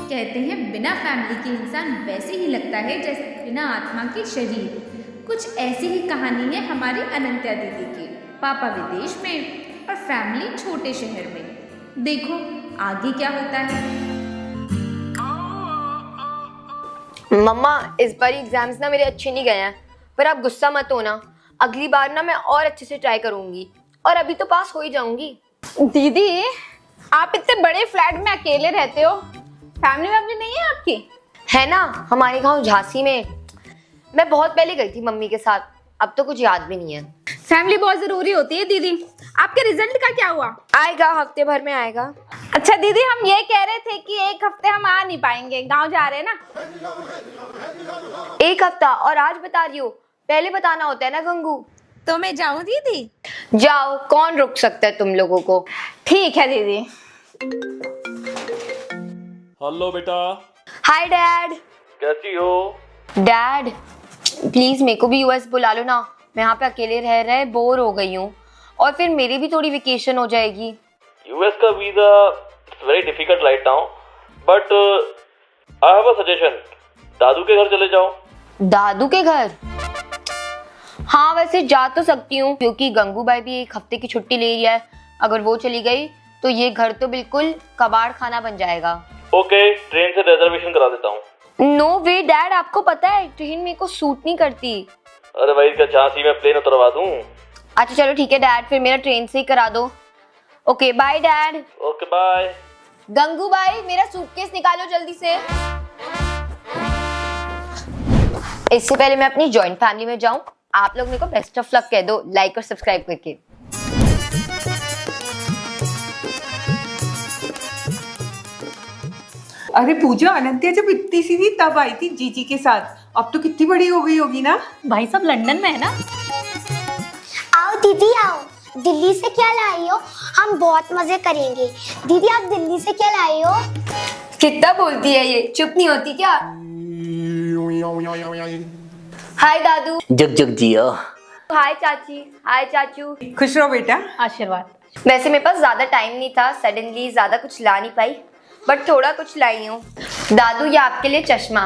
कहते हैं बिना फैमिली के इंसान वैसे ही लगता है जैसे बिना आत्मा के शरीर। कुछ ऐसी ही कहानी है हमारी अनंत्या दीदी की। पापा विदेश में और फैमिली छोटे शहर में। देखो आगे क्या होता है। मम्मा इस बार एग्जाम्स ना मेरे अच्छे नहीं गए हैं, पर आप गुस्सा मत होना। अगली बार ना मैं और अच्छे से ट्राई करूंगी और अभी तो पास हो ही जाऊंगी। दीदी आप इतने बड़े फ्लैट में अकेले रहते हो, फैमिली वैमिली नहीं है आपकी? है ना, हमारे गांव झांसी में। मैं बहुत पहले गई थी मम्मी के साथ, अब तो कुछ याद भी नहीं है। फैमिली बहुत जरूरी होती है दीदी। आपके रिजल्ट का क्या हुआ? आएगा, हफ्ते भर में आएगा। अच्छा दीदी, हम ये कह रहे थे कि एक हफ्ते हम आ नहीं पाएंगे, गांव जा रहे हैं ना। एक हफ्ता? और आज बता रही हो? पहले बताना होता है ना गंगू। तो मैं जाऊं दीदी? जाओ, कौन रोक सकता है तुम लोगों को। ठीक है दीदी। हेलो बेटा। Hi dad. कैसी हो? डैड प्लीज मेरे को भी यूएस बुला लो ना, मैं यहाँ पे अकेले रह रहे बोर हो गई हूँ, और फिर मेरी भी थोड़ी वेकेशन हो जाएगी। यूएस का visa it's very difficult right now, but I have a suggestion. दादू के घर चले जाओ। दादू के घर? हाँ वैसे जा तो सकती हूँ, क्योंकि गंगू भाई भी एक हफ्ते की छुट्टी ले रही है। अगर वो चली गई तो ये घर तो बिल्कुल कबाड़ खाना बन जाएगा। ओके, ट्रेन से रिजर्वेशन करा देता हूँ। नो वे डैड, आपको पता है ट्रेन मेरे को सूट नहीं करती। अरे भाई, क्या झांसी में प्लेन उतरवा दूँ? अच्छा चलो ठीक है डैड, फिर मेरा ट्रेन से ही करा दो। Okay bye dad. Okay bye. Gangu भाई मेरा सूटकेस निकालो जल्दी से। इससे पहले मैं अपनी जॉइंट फैमिली में जाऊं, आप लोग मेरे को बेस्ट ऑफ लक कह दो लाइक और सब्सक्राइब करके। अरे पूजा, अनंत्या जब इतनी सी थी तब आई थी जीजी के साथ, अब तो कितनी बड़ी हो गई होगी ना। भाई सब लंदन में है ना। आओ दीदी आओ, दिल्ली से क्या लाई हो? हम बहुत मजे करेंगे। दीदी आप दिल्ली से क्या लाई हो? कितना बोलती है ये, चुप नहीं होती क्या? हाय दादू। जुग जुग जियो। हाय चाची। हाय चाचू। खुश रहो बेटा। आशीर्वाद। वैसे मेरे पास ज्यादा टाइम नहीं था, सडनली ज्यादा कुछ ला नहीं पाई, बट थोड़ा कुछ लाई हूँ। दादू ये आपके लिए चश्मा,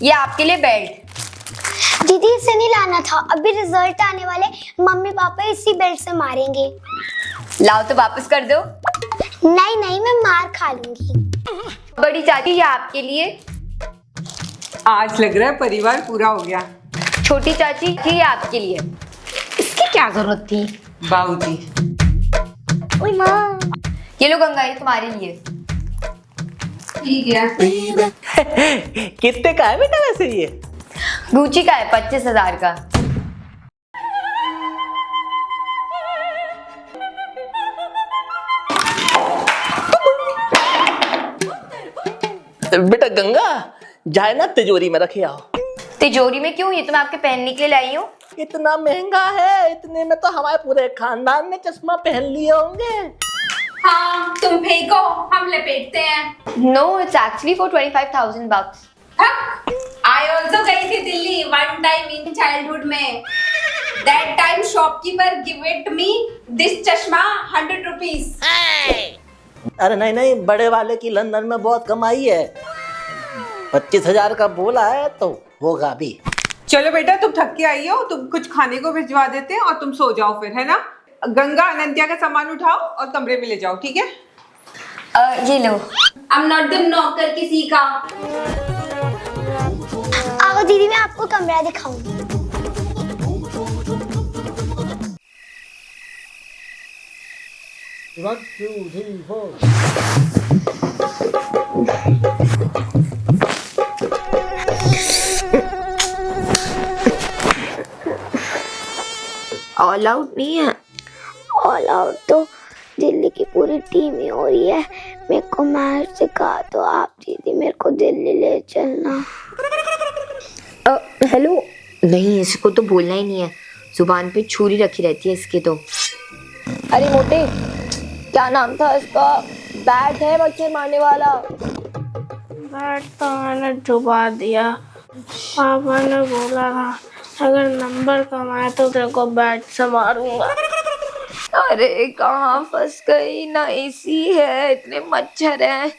ये आपके लिए बेल्ट। दीदी इसे नहीं लाना था, अभी रिजल्ट आने वाले, मम्मी पापा इसी बेल्ट से मारेंगे। लाओ तो वापस कर दो। नहीं नहीं, मैं मार खा लूंगी। बड़ी चाची ये आपके लिए। आज लग रहा है परिवार पूरा हो गया। छोटी चाची ये आपके लिए। इसकी क्या जरूरत थी? बाबूजी। ओए माँ। ये लो गंगा, ये तुम्हारे लिए। ठीक है। कितने का है बेटा वैसे ये? गुची का है, 25,000 का। बेटा गंगा, जाए ना तिजोरी में रखे आओ। तिजोरी में क्यों? ये तो मैं आपके पहनने के लिए लाई हूँ। इतना महंगा है, इतने में तो हमारे पूरे खानदान ने चश्मा पहन लिए होंगे। हाँ तुम फेंको, हम लपेटते हैं। No it's actually for 25,000 bucks। I also गई थी Delhi one time in childhood में। That time shopkeeper give it me this चश्मा 100 रुपीज। अरे नहीं नहीं, बड़े वाले की लंदन में बहुत कमाई है। 25,000 का बोला है तो होगा भी। चलो बेटा, तुम थक के आई हो, तुम कुछ खाने को भिजवा देते हैं और तुम सो जाओ फिर, है ना। गंगा अनंत्या का सामान उठाओ और कमरे में ले जाओ, ठीक है। ये लो। आई एम नॉट द नौकर किसी का। आओ दीदी मैं आपको कमरा दिखाऊंगी। ऑल आउट नहीं है। ऑल आउट तो दिल्ली की पूरी टीम ही हो रही है। मेरे को मैच से कहा तो आप दीदी मेरे को दिल्ली ले चलना। हेलो। नहीं इसको तो बोलना ही नहीं है, जुबान पे छुरी रखी रहती है इसके तो। अरे मोटे, क्या नाम था इसका? बैट है मच्छर मारने वाला। बैट तो मैंने छुपा दिया। पापा ने बोला था अगर नंबर कमाए तो तेरे को बैट से मारूंगा। अरे कहाँ फंस गई, ना एसी है, इतने मच्छर हैं।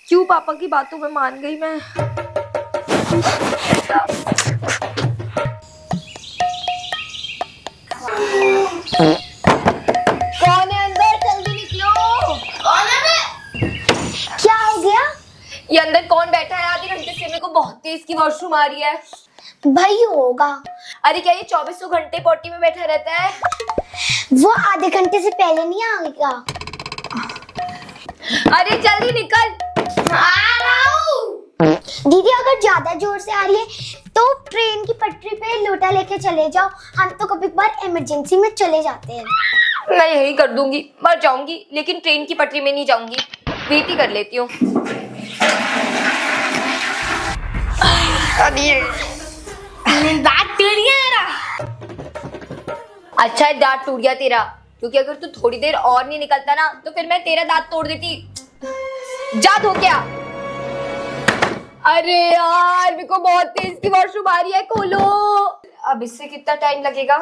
क्यों पापा की बातों में मान गई मैं। कौन है अंदर, जल्दी निकलो। कौन है मैं? क्या हो गया? ये अंदर कौन बैठा है? आधे घंटे से मेरे को बहुत तेज की वॉशरूम आ रही है। भाई होगा, अरे क्या ये 24 घंटे पोटी में बैठा रहता है? वो आधे घंटे से पहले नहीं आएगा। अरे जल्दी निकल। आ रहा हूँ। दीदी अगर ज्यादा जोर से आ रही है तो ट्रेन की पटरी पे लोटा लेके चले जाओ, हम तो कभी कभार इमरजेंसी में चले जाते हैं। मैं यही कर दूंगी, मर जाऊंगी लेकिन ट्रेन की पटरी में नहीं जाऊंगी। वेट ही कर लेती हूँ। दांत टूट गया मेरा। अच्छा है दांत टूट गया तेरा, क्योंकि अगर तू थोड़ी देर और नहीं निकलता ना तो फिर मैं तेरा दांत तोड़ देती। जा धो क्या। अरे यार मेरे को बहुत तेज की वॉशरूम आ रही है, खोलो। अब इससे कितना टाइम लगेगा?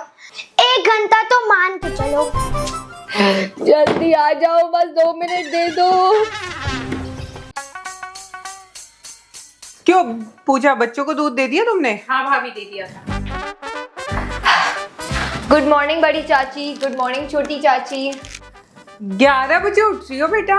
1 घंटा तो मान के चलो। जल्दी आ जाओ, बस 2 मिनट दे दो। क्यों पूजा, बच्चों को दूध दे दिया तुमने? हाँ भाभी, दे दिया था। गुड मॉर्निंग बड़ी चाची, गुड मॉर्निंग छोटी चाची। 11 बजे उठ रही हो बेटा?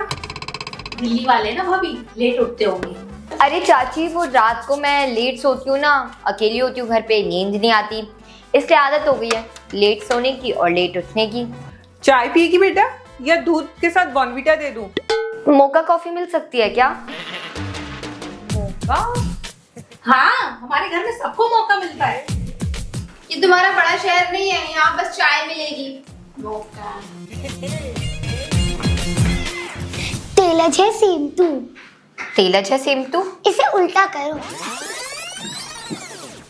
दिल्ली वाले ना भाभी, लेट उठते होंगे। अरे चाची वो रात को मैं लेट सोती हूँ ना, अकेली होती हूँ घर पे, नींद नहीं आती, इसलिए आदत हो गई है लेट सोने की और लेट उठने की। चाय पिएगी बेटा या दूध के साथ बॉर्नविटा दे दूं? मोका कॉफी मिल सकती है क्या? हाँ, हमारे घर में सबको मौका मिलता है। ये तुम्हारा बड़ा शहर नहीं है, यहाँ बस चाय मिलेगी। तेलज है सेम टू। तेलज है सेम टू? इसे उल्टा करो।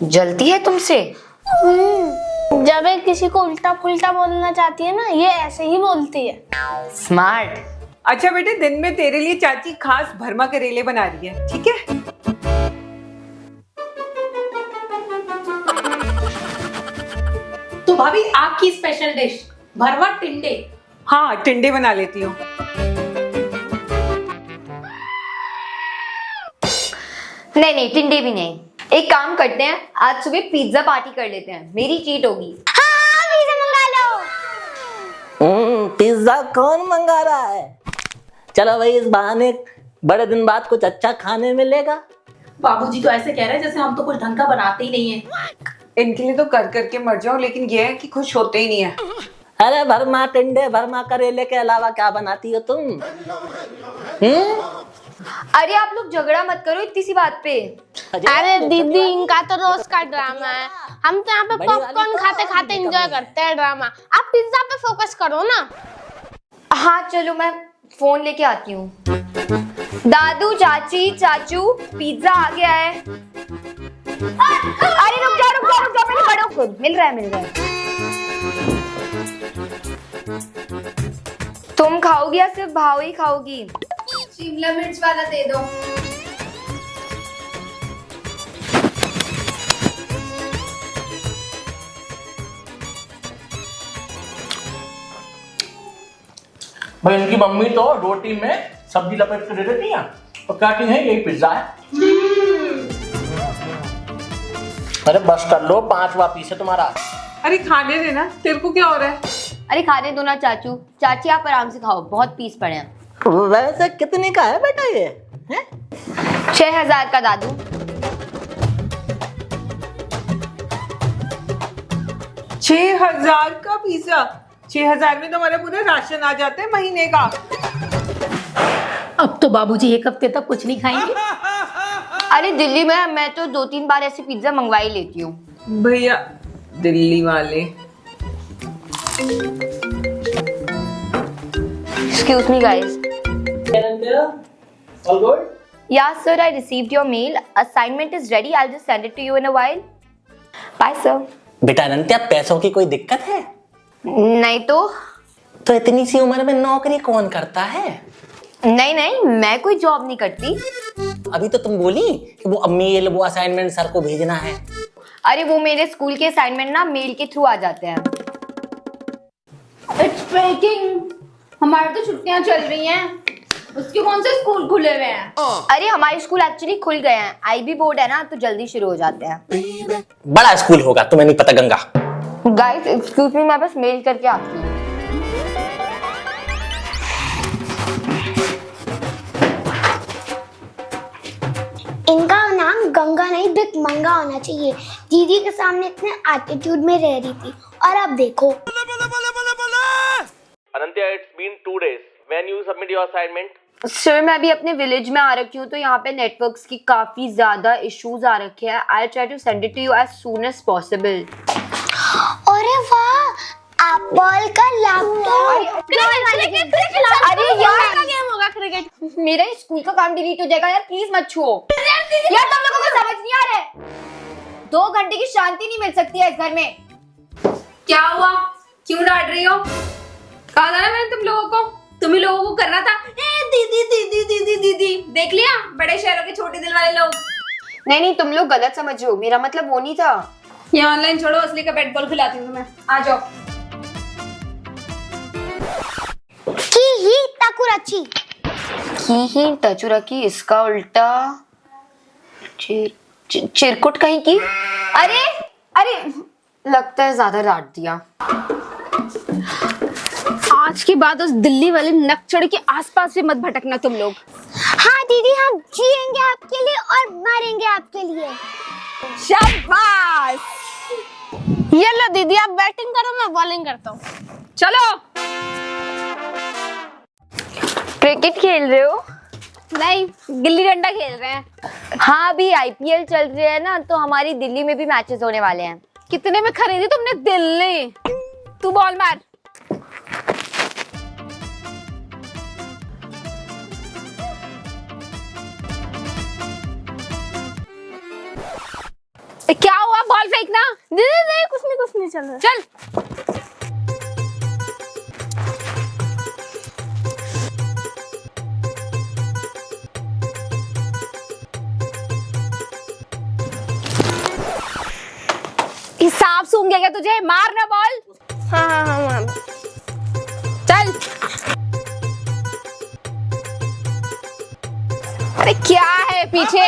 जलती है तुमसे? जब एक किसी को उल्टा पुल्टा बोलना चाहती है ना, ये ऐसे ही बोलती है। स्मार्ट। अच्छा बेटे, दिन में तेरे लिए चाची खास भरमा करेले बना रही है, ठीक है? तो भाभी आपकी स्पेशल डिश भरवा टिंडे। हाँ, टिंडे बना लेती हूँ। नहीं नहीं, टिंडे भी नहीं। एक काम करते हैं, आज सुबह पिज्जा पार्टी कर लेते हैं, मेरी चीट होगी। हाँ, पिज़्ज़ा मंगा लो। पिज्जा कौन मंगा रहा है? चलो भाई, इस बहाने बड़े दिन बाद कुछ अच्छा खाने मिलेगा। बाबूजी तो ऐसे कह रहे हैं जैसे हम तो कुछ ढंग का बनाते ही नहीं है। इनके लिए तो कर करके मर जाओ, लेकिन ये है कि खुश होते ही नहीं है। अरे भरमा टिंडे, भरमा करेले के अलावा क्या बनाती हो तुम? अरे आप लोग झगड़ा मत करो इतनी सी बात पे। अरे दीदी, इनका तो रोज का ड्रामा है। हम तो यहाँ पे पॉपकॉर्न खाते खाते एंजॉय करते हैं ड्रामा। आप पिज्जा पे फोकस करो ना। हाँ चलो, मैं फोन लेके आती हूँ। दादू, चाची, चाचू, पिज्जा आ गया है। अरे रुक जा, मैंने बड़ों को मिल रहा है। तुम खाओगी या सिर्फ भाव ही खाओगी? शिमला मिर्च वाला दे दो। भाई इनकी मम्मी तो रोटी में सब्जी लपेट के दे देती है और कहती है यही पिज्जा है। अरे बस कर लो, 5वां पीस है तुम्हारा। अरे खाने देना, तेरे को क्या हो रहा है? अरे खाने दो ना चाचू। चाची आप आराम से खाओ, बहुत पीस पड़े हैं। वैसे कितने का है बेटा ये? 6000 का दादू। 6000 का पिज्जा? 6000 में तो हमारा पूरा राशन आ जाता है महीने का। अब तो बाबूजी एक हफ्ते तक कुछ नहीं खाएंगे। अरे दिल्ली में मैं तो 2-3 बार ऐसे पिज्जा मंगवा ही लेती हूँ। भैया दिल्ली वाले। Excuse me guys. All good? Yeah sir, I received your mail. Assignment is ready. I'll just send it to you in a while. Bye sir. बेटा अनंत्या, पैसों की कोई दिक्कत है? नहीं तो इतनी सी उम्र में नौकरी कौन करता है? नहीं, मैं कोई जॉब नहीं करती। अभी तो तुम बोली कि वो मेल, वो असाइनमेंट सर को भेजना है। अरे वो मेरे स्कूल के असाइनमेंट ना मेल के थ्रू आ जाते हैं। It's baking. हमारी तो छुट्टियां चल रही हैं, उसके कौन से स्कूल खुले हुए हैं? अरे हमारे स्कूल एक्चुअली खुल गए हैं, आईबी बोर्ड है ना तो जल्दी शुरू हो जाते हैं। बड़ा स्कूल होगा, तुम्हें नहीं पता गंगा। गाइस एक्सक्यूज मी, मैं बस मेल करके आती हूँ। इनका नाम गंगा नहीं बिक मंगा होना चाहिए। दीदी के सामने इतने एटीट्यूड में रह रही थी और अब देखो। अनंत्या, it's been 2 days. When you submit your assignment? Sir मैं अभी अपने विलेज में आ रखी हूँ तो यहाँ पे नेटवर्क्स की काफी ज्यादा इश्यूज आ रखे हैं। I try to send it to you as soon as possible. अरे वाह, एप्पल का लैपटॉप। अरे यार का गेम होगा क्रिकेट। मेरा स्कूल का काम डिलीट हो जाएगा यार, प्लीज मत छुओ। यार तुम लोगों को समझ नहीं आ रहा है, 2 घंटे की शांति नहीं मिल सकती है इस घर में। क्या हुआ, क्यों डांट रही हो? कहा था ना मैंने तुम लोगों को, तुम ही लोगों को करना था। ए दीदी दीदी दीदी दीदी, देख लिया बड़े शहरों के छोटे दिल वाले लोग। नहीं तुम लोग गलत समझ रहे हो, मेरा मतलब वो नहीं था। ये ऑनलाइन छोड़ो, असली का बैट बॉल खिलाती हूँ तुम्हें, आ जाओ। की ही ताकुराची। ही टचुरकी, इसका उल्टा चिरकुट कहीं की। अरे अरे लगता है ज्यादा डांट दिया। आज के बाद उस दिल्ली वाले नकचड़ के आसपास भी मत भटकना तुम लोग। हाँ दीदी, हम जिएंगे आपके लिए और मरेंगे आपके लिए। शाबाश। ये लो दीदी, आप बैटिंग करो, मैं बॉलिंग करता हूँ। चलो। क्रिकेट खेल रहे हो? नहीं, गिल्ली डंडा खेल रहे हैं। हाँ अभी आईपीएल चल रही है ना, तो हमारी दिल्ली में भी मैचेस होने वाले हैं। कितने में खरीदी तुमने दिल्ली? तू बॉल मार। क्या हुआ, बॉल फेंकना? दीदी कुछ नहीं चल रहा। चल। हिसाब सूंघ गया क्या तुझे? मार ना बॉल। हाँ। चल। अरे क्या है पीछे?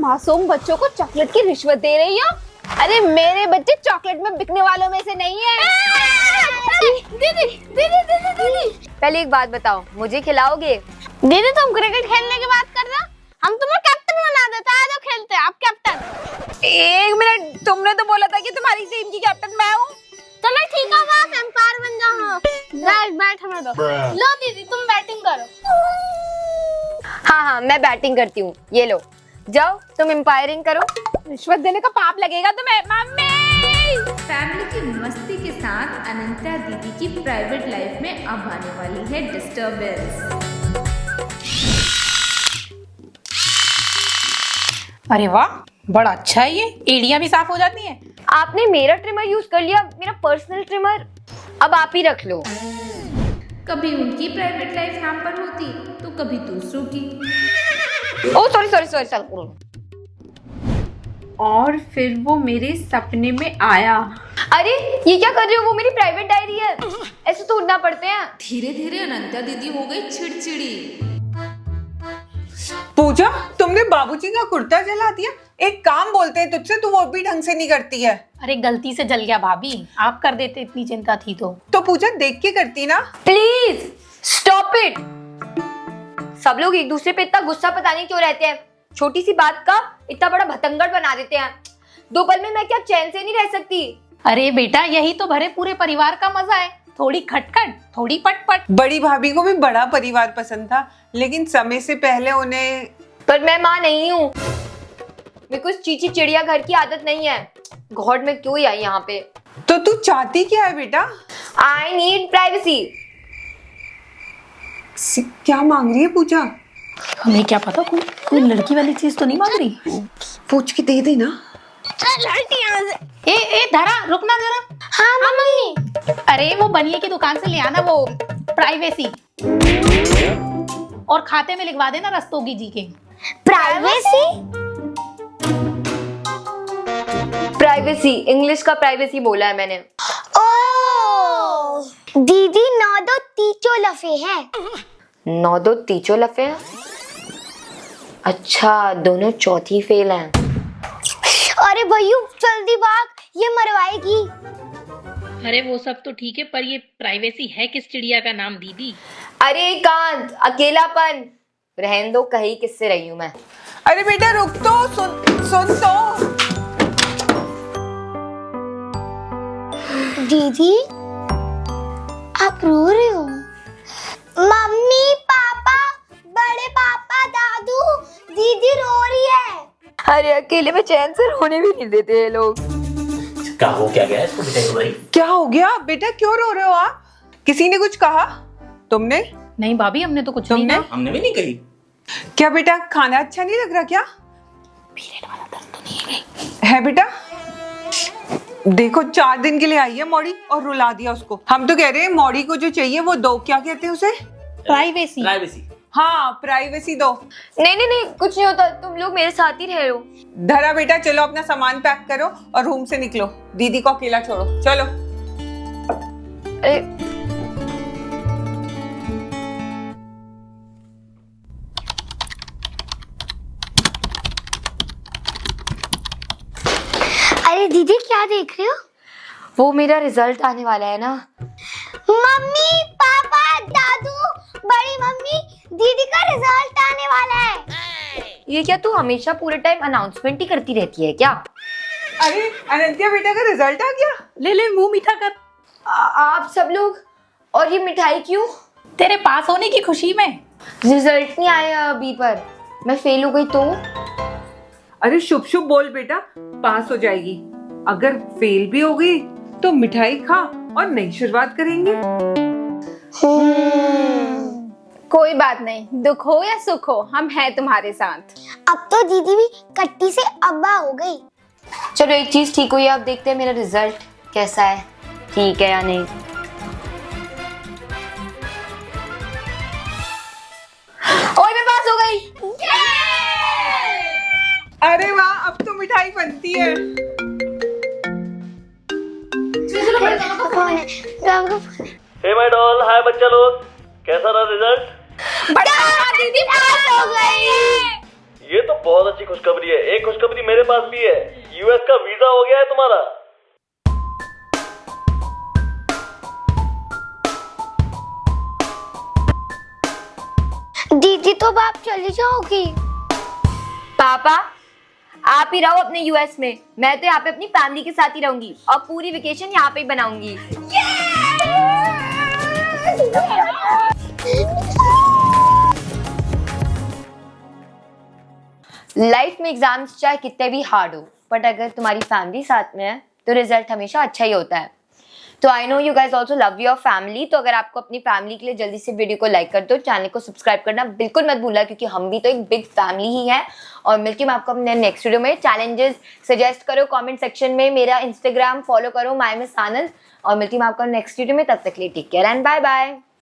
मासूम बच्चों को चॉकलेट की रिश्वत दे रही हो? अरे मेरे बच्चे चॉकलेट में बिकने वालों में से नहीं है। दीदी पहले एक बात बताओ, मुझे खिलाओगे? दीदी तुम क्रिकेट खेलने की बात कर रहे हो, हम तुम्हें कैप्टन बना देते हैं। जो खेलते हैं आप कैप्टन। 1 मिनट, तुमने तो बोला था कि तुम्हारी टीम की कैप्टन मैं हूँ। चलो ठीक है, आप एम्पायर बन जाओ। बैट हमें दो। लो दीदी तुम बैटिंग करो। हाँ मैं बैटिंग करती हूँ, ये लो जाओ तुम एम्पायरिंग करो। रिश्वत देने का पाप लगेगा तुम्हें। मम्मी। फैमिली की मस्ती के साथ अनंत्या दीदी की प्राइवेट लाइफ में अब आने वाली है डिस्टर्बेंस। अरे वाह, बड़ा अच्छा है, ये एड़ियां भी साफ हो जाती हैं। आपने मेरा ट्रिमर यूज कर लिया, मेरा पर्सनल ट्रिमर, अब आप ही रख लो। कभी उनकी प्राइवेट लाइफ हैम्पर होती तो कभी दूसरों की। ओ सॉरी। और फिर वो मेरे सपने में आया। अरे ये क्या कर रहे हो, वो मेरी प्राइवेट डायरी है, ऐसे तो उड़ना पड़ते हैं। धीरे धीरे अनंत्या दीदी हो गई चिड़चिड़ी। पूजा, तुमने बाबूजी का कुर्ता जला दिया। एक काम बोलते हैं तुझसे, तू वो भी ढंग से नहीं करती है। अरे गलती से जल गया भाभी, आप कर देते इतनी चिंता थी तो पूजा देख के करती ना। Please stop it. सब लोग एक दूसरे पे इतना गुस्सा पता नहीं क्यों रहते हैं, छोटी सी बात का इतना बड़ा भतंगड़ बना देते हैं। 2 पल में मैं क्या चैन से नहीं रह सकती? अरे बेटा, यही तो भरे पूरे परिवार का मजा है, थोड़ी खटखट थोड़ी पटपट। बड़ी भाभी को भी बड़ा परिवार पसंद था, लेकिन समय से पहले उन्हें। पर मैं माँ नहीं हूँ, मेरे को चीची चिड़िया घर की आदत नहीं है। गॉड में क्यों ही आई यहाँ पे? तो तू चाहती क्या है बेटा? I need privacy. क्या मांग रही है पूजा? हमें क्या पता, कोई लड़की वाली चीज तो नहीं मांग रही। पूछ के दे देना। ए धरा, रुकना जरा। हाँ मम्मी। अरे वो बनिए की दुकान से ले आना वो प्राइवेसी, और खाते में लिखवा देना रस्तोगी जी के। प्राइवेसी, इंग्लिश का प्राइवेसी बोला है मैंने। ओ दीदी 9 2 तीचो लफे हैं। 9 2 तीचो लफे हैं? अच्छा, दोनों चौथी फेल हैं। अरे भैयू जल्दी भाग, ये मरवाएगी। अरे वो सब तो ठीक है, पर ये प्राइवेसी है किस चिड़िया का नाम दीदी? अरे एकांत, अकेलापन रहन दो, कहीं किससे रही हूं मैं। अरे बेटा रुक तो, सुन तो। दीदी आप रो रहे हो? मम्मी पापा, बड़े पापा, दादू, दीदी रो रही है। अरे अकेले में चैन से रोने भी नहीं देते ये लोग। क्या हो क्या गया इसको बेटा को भाई? क्या हो गया बेटा, क्यों रो रहे हो आप? किसी ने कुछ कहा? तुमने? नहीं भाभी, हमने तो कुछ नहीं तुमने? कहा। हमने भी नहीं कही। क्या बेटा खाना अच्छा नहीं लग रहा क्या? पीरियड वाला दर्द तो नहीं है बेटा? देखो 4 दिन के लिए आई है मौड़ी और रुला दिया उसको। हम तो कह रहे हैं मौड़ी को जो चाहिए वो दो, क्या कहते हैं उसे? प्राइवेसी। प्राइवेसी। हाँ प्राइवेसी दो। नहीं कुछ नहीं होता, तुम लोग मेरे साथ ही रह लो। धरा बेटा चलो अपना सामान पैक करो और रूम से निकलो, दीदी को अकेला छोड़ो, चलो। अरे अरे दीदी क्या देख रहे हो? वो मेरा रिजल्ट आने वाला है ना। मम्मी पापा दादू, बड़ी मम्मी, दीदी का रिजल्ट आने वाला है। ये क्या तू हमेशा पूरे टाइम अनाउंसमेंट ही करती रहती है क्या? अरे अनंत्या बेटा का रिजल्ट आ गया। ले मुंह मीठा कर। आप सब लोग, और ये मिठाई क्यों? तेरे पास होने की खुशी में। रिजल्ट नहीं आया अभी, पर मैं फेल हो गई तो? अरे शुभ शुभ बोल बेटा, पास हो जाएगी। अगर फेल भी हो गई तो मिठाई खा और नई शुरुआत करेंगे। कोई बात नहीं, दुख हो या सुख हो हम हैं तुम्हारे साथ। अब तो दीदी भी कट्टी से अब्बा हो गई। चलो एक चीज ठीक हुई है, अब देखते हैं मेरा रिजल्ट कैसा है, ठीक है या नहीं। ओए मैं पास हो गई। अरे वाह, अब तो मिठाई बनती है। हे माय डॉल, हाय बच्चा लोग, कैसा रहा रिजल्ट? दीदी पास हो गई। ये तो बहुत अच्छी खुशखबरी है। एक खुशखबरी मेरे पास भी है, यूएस का वीजा हो गया है तुम्हारा। दीदी तो बाप चली जाओगी। पापा आप ही रहो अपने यूएस में, मैं तो यहाँ पे अपनी फैमिली के साथ ही रहूंगी और पूरी वेकेशन यहाँ पे ही बनाऊंगी। लाइफ में एग्जाम्स चाहे कितने भी हार्ड हो, बट अगर तुम्हारी फैमिली साथ में है तो रिजल्ट हमेशा अच्छा ही होता है। तो I know you guys also love your family, तो अगर आपको अपनी फैमिली के लिए जल्दी से वीडियो को लाइक कर दो, चैनल को सब्सक्राइब करना बिल्कुल मत भूलना, क्योंकि हम भी तो एक बिग फैमिली ही है। और मिलती हूँ आपको अपने नेक्स्ट वीडियो में। चैलेंजेस सजेस्ट करो कमेंट सेक्शन में, मेरा इंस्टाग्राम फॉलो करो माय मिस आनंद, और मिलती हूँ आपको नेक्स्ट वीडियो में। तब तक के लिए take care and bye bye.